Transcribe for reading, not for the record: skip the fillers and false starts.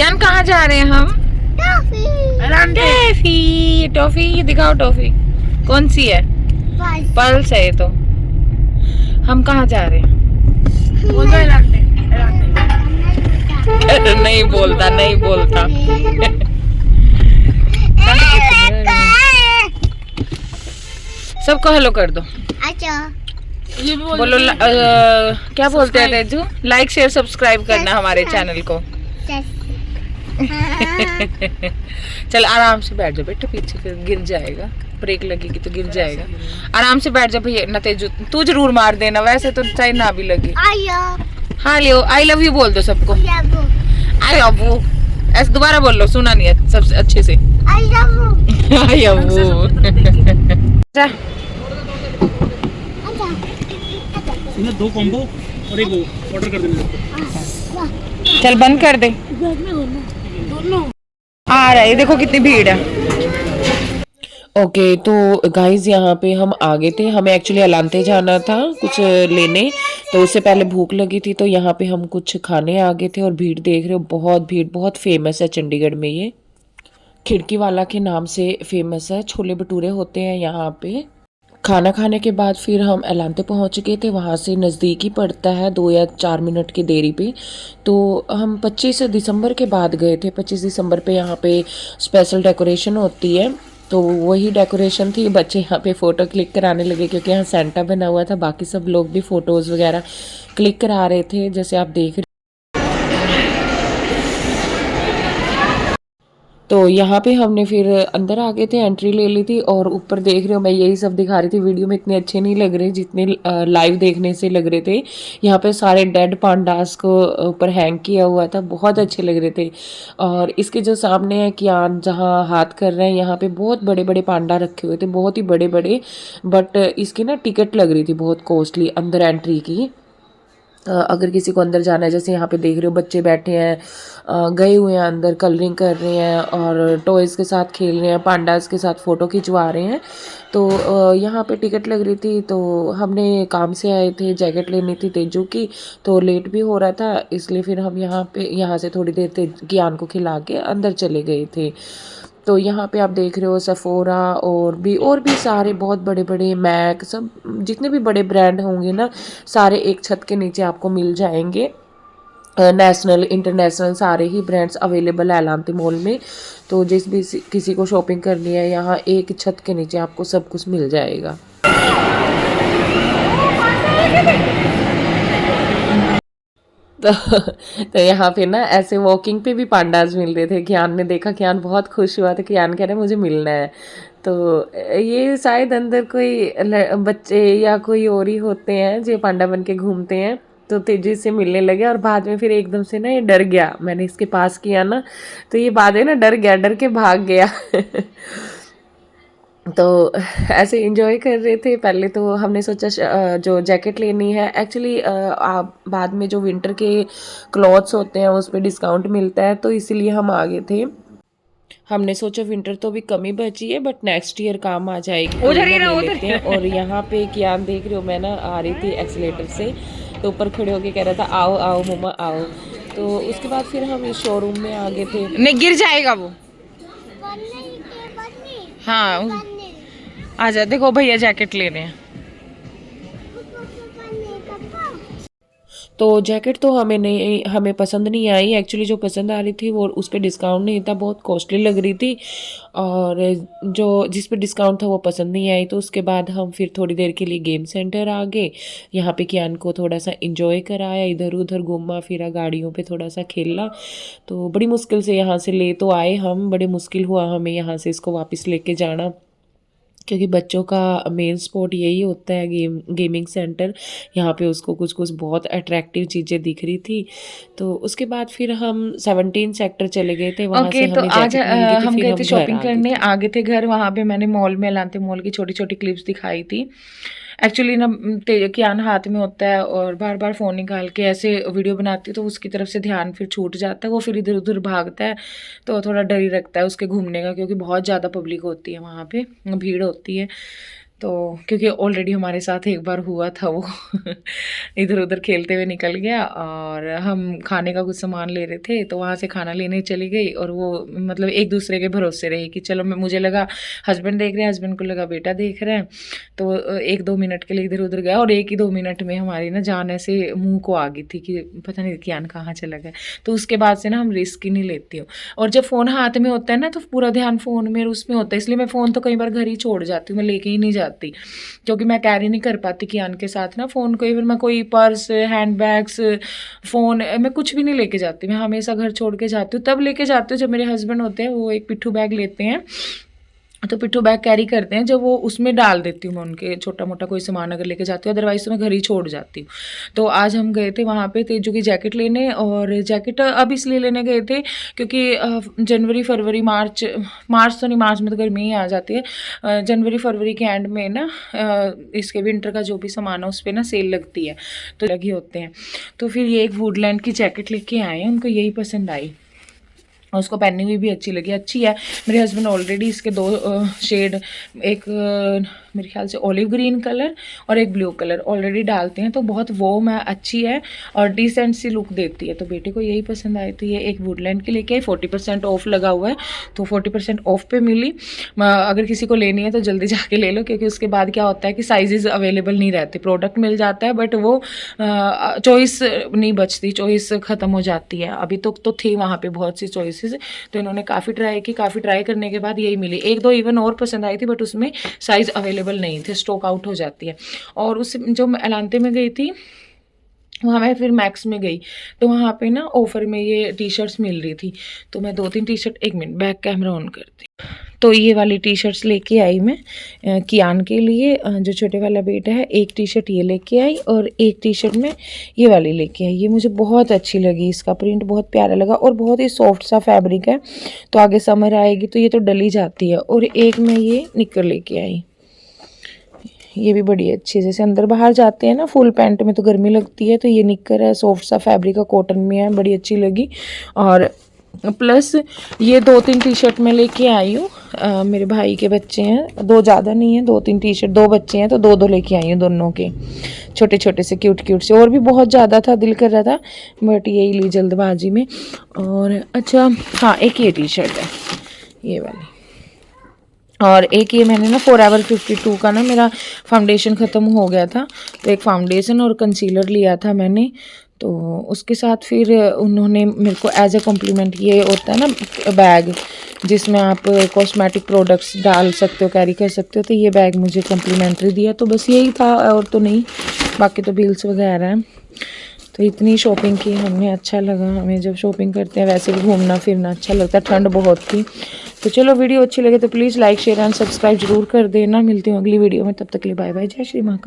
क्या कहाँ जा रहे हैं हम? टॉफी। टॉफी दिखाओ, टॉफी कौन सी है? पल्स है ये तो। हम कहाँ जा रहे हैं? नहीं बोलता, नहीं बोलता। सबको हेलो कर दो। बोलो क्या बोलते हैं तेजू? लाइक शेयर सब्सक्राइब करना हमारे चैनल को। चल आराम से बैठ जाओ बेटा, पीछे फिर गिर जाएगा, ब्रेक लगेगी तो गिर जाएगा। आराम से बैठ जाओ भैया ना तेजू, तू जरूर मार देना, वैसे तो चाहे ना भी लगे। हाँ लियो, आई लव यू बोल दो सबको। आई लव यू ऐसे दोबारा बोल लो, सुना नहीं है सबसे अच्छे से। I love you. दो कॉम्बो और एक ऑर्डर कर देना। चल बंद कर दे, आ रहा है, देखो कितनी भीड़ है। ओके तो गाइज यहाँ पे हम आ गए थे, हमें एक्चुअली अलांते जाना था कुछ लेने, तो उससे पहले भूख लगी थी तो यहाँ पे हम कुछ खाने आ गए थे। और भीड़ देख रहे हो, बहुत भीड़, बहुत फेमस है चंडीगढ़ में ये, खिड़की वाला के नाम से फेमस है। छोले भटूरे होते हैं यहाँ पे। खाना खाने के बाद फिर हम एलांते पहुंच गए थे, वहाँ से नज़दीक ही पड़ता है, 2 या 4 मिनट की देरी पे। तो हम 25 दिसंबर के बाद गए थे। 25 दिसंबर पे यहाँ पे स्पेशल डेकोरेशन होती है, तो वही डेकोरेशन थी। बच्चे यहाँ पे फ़ोटो क्लिक कराने लगे क्योंकि यहाँ सेंटा बना हुआ था, बाकी सब लोग भी फ़ोटोज़ वगैरह क्लिक करा रहे थे, जैसे आप देख रहे। तो यहाँ पे हमने फिर अंदर आ गए थे, एंट्री ले ली थी। और ऊपर देख रहे हो, मैं यही सब दिखा रही थी, वीडियो में इतने अच्छे नहीं लग रहे जितने लाइव देखने से लग रहे थे। यहाँ पे सारे डेड पांडास को ऊपर हैंग किया हुआ था, बहुत अच्छे लग रहे थे। और इसके जो सामने है कियान जहाँ हाथ कर रहे हैं, यहाँ पे बहुत बड़े बड़े पांडा रखे हुए थे, बहुत ही बड़े बड़े। बट इसकी ना टिकट लग रही थी बहुत कॉस्टली अंदर एंट्री की। अगर किसी को अंदर जाना है, जैसे यहाँ पे देख रहे हो बच्चे बैठे हैं, गए हुए हैं अंदर, कलरिंग कर रहे हैं और टॉयज़ के साथ खेल रहे हैं, पांडास के साथ फ़ोटो खिंचवा रहे हैं। तो यहाँ पे टिकट लग रही थी। तो हमने काम से आए थे, जैकेट लेनी थी तेजू की, तो लेट भी हो रहा था, इसलिए फिर हम यहाँ से थोड़ी देर कियान को खिला के अंदर चले गए थे। तो यहाँ पे आप देख रहे हो सफ़ोरा और भी सारे बहुत बड़े बड़े मैक, सब जितने भी बड़े ब्रांड होंगे ना, सारे एक छत के नीचे आपको मिल जाएंगे। नेशनल इंटरनेशनल सारे ही ब्रांड्स अवेलेबल है एलांते मॉल में। तो जिस भी किसी को शॉपिंग करनी है, यहाँ एक छत के नीचे आपको सब कुछ मिल जाएगा। तो यहाँ पे ना ऐसे वॉकिंग पे भी पांडाज मिल रहे थे। कियान ने देखा, कियान बहुत खुश हुआ था, कियान कह रहे मुझे मिलना है। तो ये शायद अंदर कोई बच्चे या कोई और ही होते हैं जो पांडा बन के घूमते हैं। तो तेजी से मिलने लगे और बाद में फिर एकदम से ना ये डर गया, मैंने इसके पास किया ना तो ये बाद में ना डर गया, डर के भाग गया। तो ऐसे इंजॉय कर रहे थे। पहले तो हमने सोचा जो जैकेट लेनी है, एक्चुअली बाद में जो विंटर के क्लॉथ्स होते हैं उस पर डिस्काउंट मिलता है, तो इसीलिए हम आ गए थे। हमने सोचा विंटर तो अभी कम ही बची है, बट नेक्स्ट ईयर काम आ जाएगी, उधर ही ले लेते हैं। और यहाँ पे कियान देख रहे हो, मैं ना आ रही थी एक्सीलेटर से, तो ऊपर खड़े होके कह रहा था आओ आओ मम्मा आओ। तो उसके बाद फिर हम इस शोरूम में आ गए थे। नहीं गिर जाएगा वो। हाँ आजा, देखो भैया जैकेट ले रहे हैं। तो जैकेट तो हमें पसंद नहीं आई। एक्चुअली जो पसंद आ रही थी वो उस पर डिस्काउंट नहीं था, बहुत कॉस्टली लग रही थी। और जो जिस पे डिस्काउंट था वो पसंद नहीं आई। तो उसके बाद हम फिर थोड़ी देर के लिए गेम सेंटर आ गए। यहाँ पे कियान को थोड़ा सा इंजॉय कराया, इधर उधर घूमा फिरा, गाड़ियों पे थोड़ा सा खेला। तो बड़ी मुश्किल से यहाँ से ले तो आए हम, बड़े मुश्किल हुआ हमें यहाँ से इसको वापस लेके जाना, क्योंकि बच्चों का मेन स्पॉट यही होता है, गेमिंग सेंटर। यहाँ पे उसको कुछ कुछ बहुत अट्रैक्टिव चीज़ें दिख रही थी। तो उसके बाद फिर हम 17 सेक्टर चले गए थे, वहाँ से हमें जैकेट मिल गई थी। हम गए थे शॉपिंग करने, आ गए थे घर। वहाँ पे मैंने मॉल में एलांते मॉल की छोटी छोटी क्लिप्स दिखाई थी। एक्चुअली ना कियान हाथ में होता है और बार बार फ़ोन निकाल के ऐसे वीडियो बनाती है, तो उसकी तरफ से ध्यान फिर छूट जाता है, वो फिर इधर उधर भागता है। तो थोड़ा डर ही रखता है उसके घूमने का, क्योंकि बहुत ज़्यादा पब्लिक होती है वहाँ पे, भीड़ होती है। तो क्योंकि ऑलरेडी हमारे साथ एक बार हुआ था वो इधर उधर खेलते हुए निकल गया, और हम खाने का कुछ सामान ले रहे थे तो वहाँ से खाना लेने चली गई, और वो मतलब एक दूसरे के भरोसे रही कि चलो, मुझे लगा हस्बैंड देख रहे हैं, हस्बैंड को लगा बेटा देख रहे हैं, तो 1-2 मिनट के लिए इधर उधर गया, और 1 ही 2 मिनट में हमारी ना जान ऐसे मुंह को आ गई थी कि पता नहीं कियान कहाँ चला गया। तो उसके बाद से ना हम रिस्क ही नहीं लेती हूँ, और जब फ़ोन हाथ में होता है ना तो पूरा ध्यान फ़ोन में उसमें होता है, इसलिए मैं फ़ोन तो कई बार घर ही छोड़ जाती हूँ, मैं लेके ही नहीं जाती, क्योंकि मैं कैरी नहीं कर पाती कियान के साथ ना फ़ोन को। इवन मैं कोई पर्स, हैंड बैग्स, फ़ोन, मैं कुछ भी नहीं लेके जाती, मैं हमेशा घर छोड़ के जाती हूँ। तब लेके जाती हूँ जब मेरे हस्बैंड होते हैं, वो एक पिट्ठू बैग लेते हैं, तो पिट्ठू बैग कैरी करते हैं, जब वो उसमें डाल देती हूँ मैं उनके छोटा मोटा कोई सामान अगर लेके जाती हूँ, अदरवाइज़ तो मैं घर ही छोड़ जाती हूँ। तो आज हम गए थे वहाँ पे तेजू की जैकेट लेने, और जैकेट अब इसलिए लेने गए थे क्योंकि जनवरी फरवरी मार्च तो नहीं, मार्च में तो गर्मी ही आ जाती है, जनवरी फरवरी के एंड में ना इसके विंटर का जो भी सामान है उस पर ना सेल लगती है, तो लगे होते हैं। तो फिर ये एक वुडलैंड की जैकेट लेके आए हैं, उनको यही पसंद आई और उसको पहनी हुई भी अच्छी है। मेरे हस्बैंड ऑलरेडी इसके 2 शेड, एक मेरे ख्याल से ऑलिव ग्रीन कलर और एक ब्लू कलर ऑलरेडी डालते हैं, तो बहुत वार्म है, अच्छी है और डिसेंट सी लुक देती है, तो बेटे को यही पसंद आई। तो ये एक वुडलैंड के लेके आई, 40% ऑफ लगा हुआ है, तो 40% ऑफ पे मिली। अगर किसी को लेनी है तो जल्दी जाके ले लो, क्योंकि उसके बाद क्या होता है कि साइजेस अवेलेबल नहीं रहते, प्रोडक्ट मिल जाता है बट वो चॉइस नहीं बचती, चॉइस ख़त्म हो जाती है। अभी तो थी वहाँ पे बहुत सी चॉइसेस, तो इन्होंने काफ़ी ट्राई करने के बाद यही मिली। 1-2 इवन और पसंद आई थी बट उसमें साइज़ अवेलेबल नहीं थे, स्टॉक आउट हो जाती है। और उस जो मैं एलांते में गई थी वहाँ मैं फिर मैक्स में गई, तो वहाँ पे ना ऑफ़र में ये टी-शर्ट्स मिल रही थी, तो मैं 2-3 T-shirt, 1 minute back camera on करती। तो ये वाली टी-शर्ट्स लेके आई मैं कियान के लिए, जो छोटे वाला बेटा है, एक टी-शर्ट ये लेके आई और एक टी-शर्ट मैं ये वाली लेके आई। ये मुझे बहुत अच्छी लगी, इसका प्रिंट बहुत प्यारा लगा और बहुत ही सॉफ्ट सा फैब्रिक है, तो आगे समर आएगी तो ये तो डल ही जाती है। और एक मैं ये निक्कर लेके आई, ये भी बड़ी अच्छी है, जैसे अंदर बाहर जाते हैं ना फुल पैंट में तो गर्मी लगती है, तो ये निक्कर है, सॉफ्ट सा फैब्रिक का, कॉटन में है, बड़ी अच्छी लगी। और प्लस ये 2-3 टी-शर्ट मैं लेके आई हूँ, मेरे भाई के बच्चे हैं, 2 ज़्यादा नहीं है, 2-3 टी-शर्ट, 2 बच्चे हैं तो 2-2 लेके आई हूँ, दोनों के छोटे छोटे से क्यूट से, और भी बहुत ज़्यादा था, दिल कर रहा था बट यही ली जल्दबाजी में। और अच्छा हाँ, एक ये टी-शर्ट है ये वाली, और एक ये मैंने ना फॉरएवर 52 का ना मेरा फाउंडेशन ख़त्म हो गया था, तो एक फाउंडेशन और कंसीलर लिया था मैंने, तो उसके साथ फिर उन्होंने मेरे को एज ए कॉम्प्लीमेंट, ये होता है ना बैग जिसमें आप कॉस्मेटिक प्रोडक्ट्स डाल सकते हो, कैरी कर सकते हो, तो ये बैग मुझे कॉम्प्लीमेंट्री दिया, तो बस यही था और तो नहीं, बाकी तो बिल्स वगैरह हैं। तो इतनी शॉपिंग की हमने, अच्छा लगा हमें, जब शॉपिंग करते हैं वैसे भी घूमना फिरना अच्छा लगता है, ठंड बहुत थी। तो चलो, वीडियो अच्छी लगे तो please like share and subscribe जरूर कर देना। मिलती हूँ अगली वीडियो में, तब तक के लिए बाय बाय, जय श्री महाकाल।